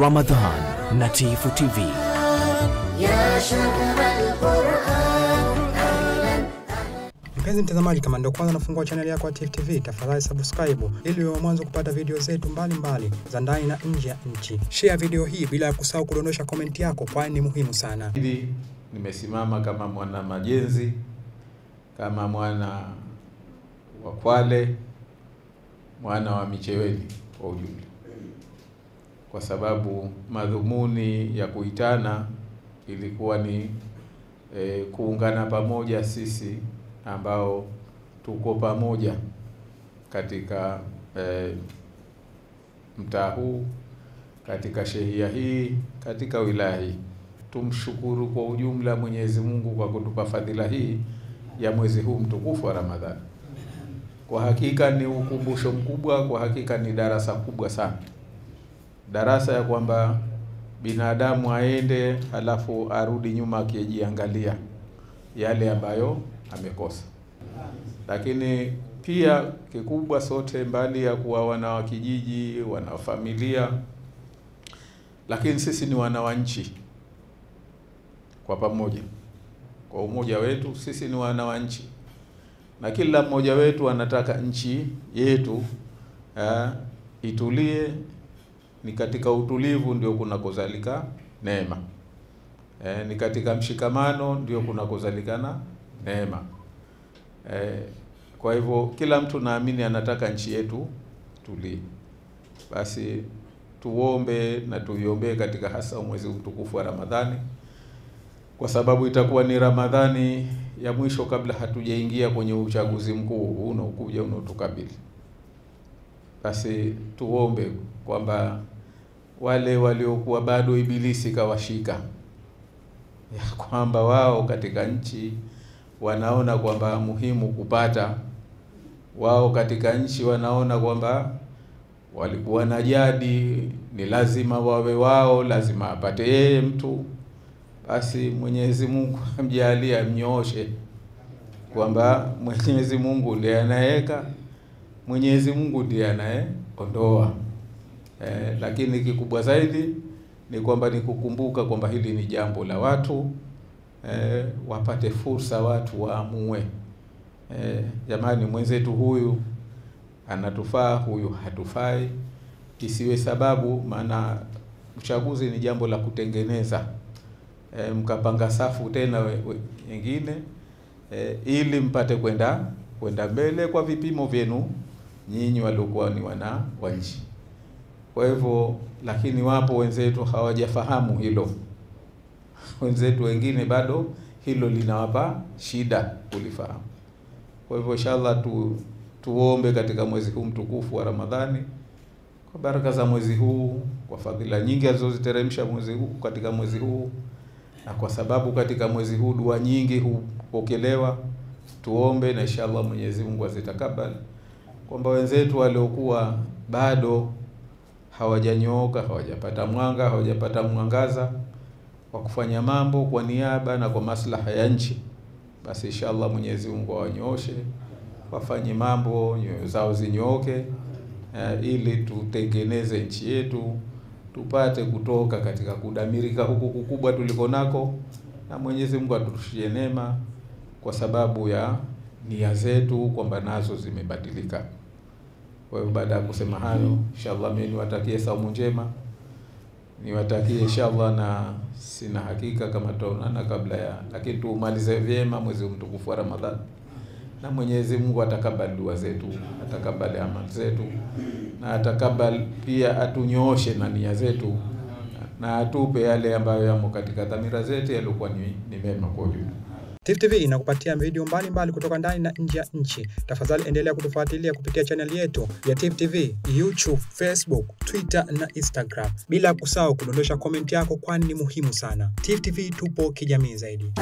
Ramadhan na Tifu TV. Mpenzi mtazamaji, kama ndio kwanza nafungua channel yako ya Tifu TV, tafadhali subscribe ili uwe mwanzo kupata video zetu mbalimbali za ndani na nje ya nchi. Share video hii bila ya kusahau kudondosha comment yako, kwani ni muhimu sana. Hili nimesimama kama mwana Majenzi, kama mwana wa Kwale, mwana wa Micheweni kwa ujumla, kwa sababu madhumuni ya kuitana ilikuwa ni kuungana pamoja sisi ambao tuko pamoja katika mtaa huu, katika shehia hii, katika wilaya hii. Tumshukuru kwa ujumla Mwenyezi Mungu kwa kutupa fadhila hii ya mwezi huu mtukufu wa Ramadhani. Kwa hakika ni ukumbusho mkubwa, kwa hakika ni darasa kubwa sana. Darasa ya kwamba binadamu aende halafu arudi nyuma akijiangalia yale ambayo amekosa. Lakini pia kikubwa, sote mbali ya kuwa wana wa kijiji, wana familia, lakini sisi ni wana wa nchi kwa pamoja. Kwa umoja wetu sisi ni wana wa nchi, na kila mmoja wetu anataka nchi yetu itulie. Ni katika utulivu ndio kunakozalika neema. Ni katika mshikamano ndio kunakozalikana neema. Kwa hivyo kila mtu naamini anataka nchi yetu tulie. Basi tuombe na tuiombe katika hasa mwezi mtukufu wa Ramadhani, kwa sababu itakuwa ni Ramadhani ya mwisho kabla hatujaingia kwenye uchaguzi mkuu unaokuja unaotukabili. Basi tuombe kwamba wale waliokuwa bado ibilisi kawashika, ya kwamba wao katika nchi wanaona kwamba muhimu kupata, wao katika nchi wanaona kwamba walikuwa na jadi, ni lazima wawe wao, lazima apate yeye mtu. Basi Mwenyezi Mungu amjalie, amnyooshe, kwamba Mwenyezi Mungu ndiye anayeweka, Mwenyezi Mungu ndiye anayeondoa. Lakini kikubwa zaidi ni kwamba ni kukumbuka kwamba hili ni jambo la watu, wapate fursa watu waamue, jamani, mwenzetu huyu anatufaa, huyu hatufai. Isiwe sababu, maana uchaguzi ni jambo la kutengeneza, mkapanga safu tena wengine ili mpate kwenda mbele kwa vipimo vyenu nyinyi waliokuwa ni wana wa nchi. Kwa hivyo, lakini wapo wenzetu hawajafahamu hilo. Wenzetu wengine bado hilo linawapa shida kulifahamu. Kwa hivyo inshallah tuombe katika mwezi huu mtukufu wa Ramadhani, kwa baraka za mwezi huu, kwa fadhila nyingi alizoziteremsha mwezi huu katika mwezi huu, na kwa sababu katika mwezi huu dua nyingi hupokelewa. Tuombe na inshallah Mwenyezi Mungu azitakabali, kwamba wenzetu waliokuwa bado hawajanyooka, hawajapata mwanga, hawajapata mwangaza wa kufanya mambo kwa niaba na kwa maslaha ya nchi, basi inshallah Mwenyezi Mungu awanyooshe, wafanye mambo, nyoyo zao zinyooke, ili tutengeneze nchi yetu, tupate kutoka katika kudamirika huku kukubwa tuliko nako, na Mwenyezi Mungu aturushie neema kwa sababu ya nia zetu kwamba nazo zimebadilika. Kwa hiyo baada ya kusema hayo, inshallah mimi niwatakie saumu njema, niwatakie inshallah, na sina hakika kama tutaonana kabla ya, lakini tumalize vyema mwezi mtukufu wa Ramadhani, na Mwenyezi Mungu atakabali dua zetu, atakabali amali zetu, na atakabali pia atunyooshe na nia zetu, na atupe yale ambayo yamo katika dhamira zetu yalikuwa ni mema kwa ujumla. Tifu TV inakupatia video mbalimbali kutoka ndani na nje ya nchi. Tafadhali endelea kutufuatilia kupitia channel yetu ya Tifu TV, YouTube, Facebook, Twitter na Instagram. Bila kusahau kudondosha comment yako, kwani ni muhimu sana. Tifu TV, tupo kijamii zaidi.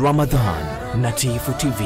Ramadhan na Tifu TV.